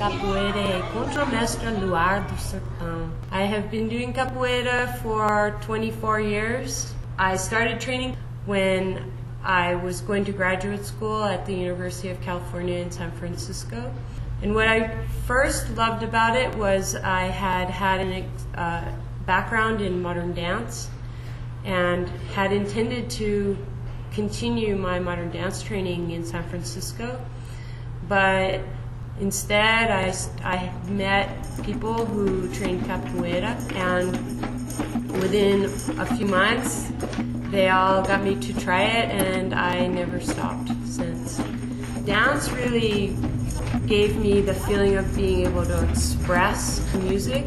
Capoeira Contra Mestra Luar do Sertão. I have been doing capoeira for 24 years. I started training when I was going to graduate school at the University of California in San Francisco. And what I first loved about it was I had a background in modern dance and had intended to continue my modern dance training in San Francisco. But instead, I met people who trained capoeira, and within a few months, they all got me to try it, and I never stopped since. Dance really gave me the feeling of being able to express music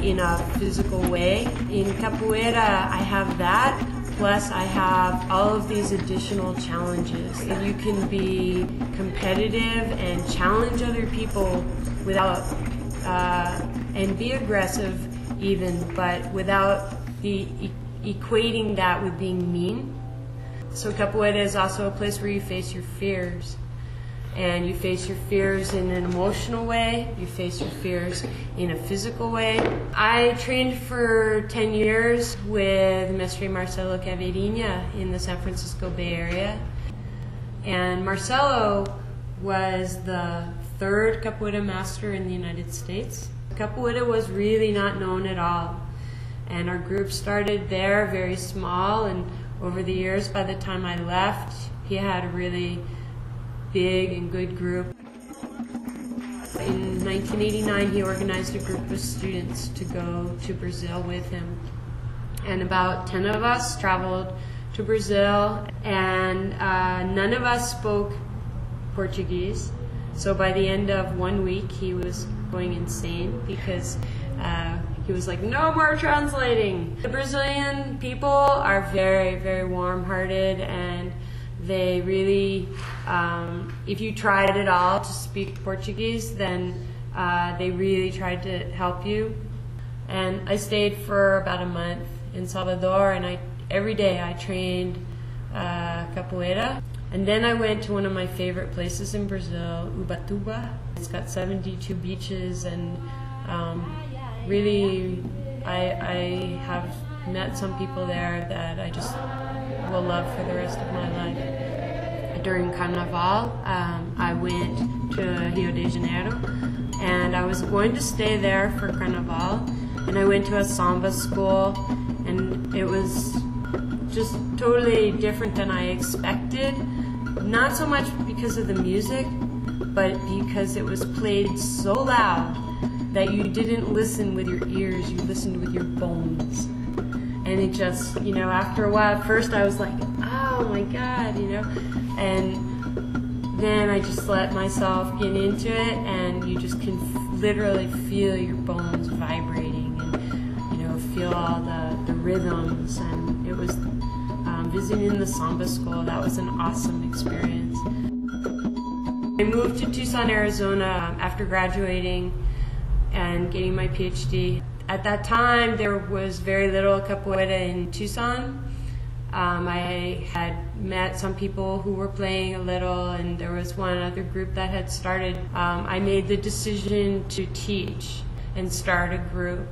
in a physical way. In capoeira, I have that. Plus, I have all of these additional challenges. You can be competitive and challenge other people without, and be aggressive even, but without equating that with being mean. So capoeira is also a place where you face your fears. And you face your fears in an emotional way, you face your fears in a physical way. I trained for 10 years with Mestre Marcelo Caveirinha in the San Francisco Bay Area. And Marcelo was the third capoeira master in the United States. Capoeira was really not known at all. And our group started there very small, and over the years, by the time I left, he had a really big and good group. In 1989, he organized a group of students to go to Brazil with him. And about 10 of us traveled to Brazil, and none of us spoke Portuguese. So by the end of 1 week, he was going insane because he was like, no more translating. The Brazilian people are very, very warm-hearted, and they really, if you tried at all to speak Portuguese, then they really tried to help you. And I stayed for about a month in Salvador, and every day I trained capoeira. And then I went to one of my favorite places in Brazil, Ubatuba. It's got 72 beaches, and really I have met some people there that I just will love for the rest of my life. During Carnaval, I went to Rio de Janeiro, and I was going to stay there for Carnaval, and I went to a samba school, and it was just totally different than I expected. Not so much because of the music, but because it was played so loud that you didn't listen with your ears, you listened with your bones. And it just, after a while, at first I was like, oh my God, and then I just let myself get into it, and you just can literally feel your bones vibrating, and, feel all the rhythms. And it was, visiting the samba school, that was an awesome experience. I moved to Tucson, Arizona after graduating and getting my PhD. At that time, there was very little capoeira in Tucson. I had met some people who were playing a little, and there was one other group that had started. I made the decision to teach and start a group.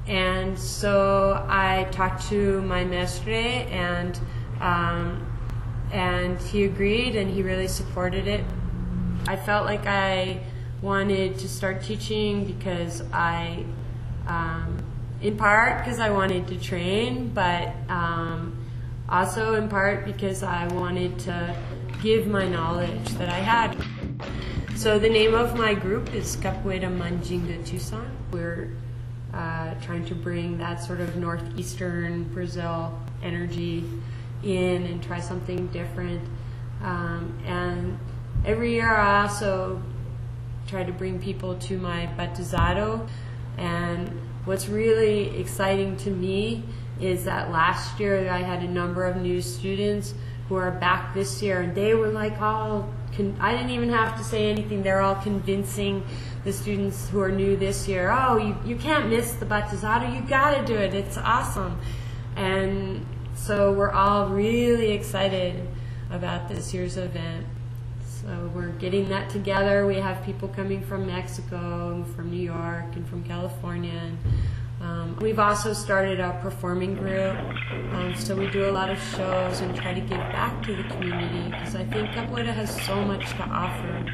And so I talked to my mestre, and he agreed, and he really supported it. I felt like I wanted to start teaching because in part because I wanted to train, but also in part because I wanted to give my knowledge that I had. So the name of my group is Capoeira Mandinga Tucson. We're trying to bring that sort of northeastern Brazil energy in and try something different. And every year I also try to bring people to my batizado. And what's really exciting to me is that last year I had a number of new students who are back this year, and they were like I didn't even have to say anything. They're all convincing the students who are new this year, oh, you can't miss the batizado, you gotta do it, it's awesome. And so we're all really excited about this year's event. So we're getting that together. We have people coming from Mexico, and from New York, and from California. And we've also started a performing group. So we do a lot of shows and try to give back to the community, because I think Capoeira has so much to offer.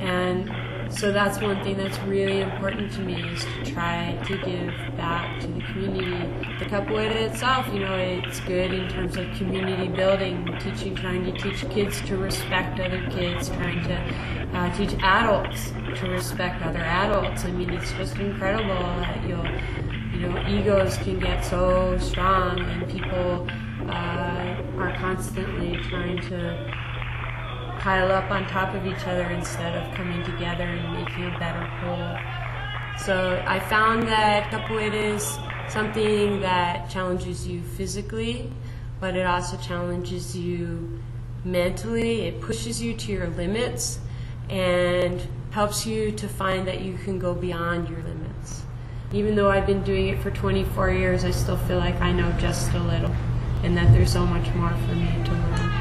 And so that's one thing that's really important to me, is to try to give back to the community. The Capoeira itself, it's good in terms of community building, trying to teach kids to respect other kids, trying to teach adults to respect other adults. I mean, it's just incredible that egos can get so strong, and people are constantly trying to pile up on top of each other instead of coming together and making a better whole. So I found that Capoeira is something that challenges you physically, but it also challenges you mentally. It pushes you to your limits and helps you to find that you can go beyond your limits. Even though I've been doing it for 24 years, I still feel like I know just a little, and that there's so much more for me to learn.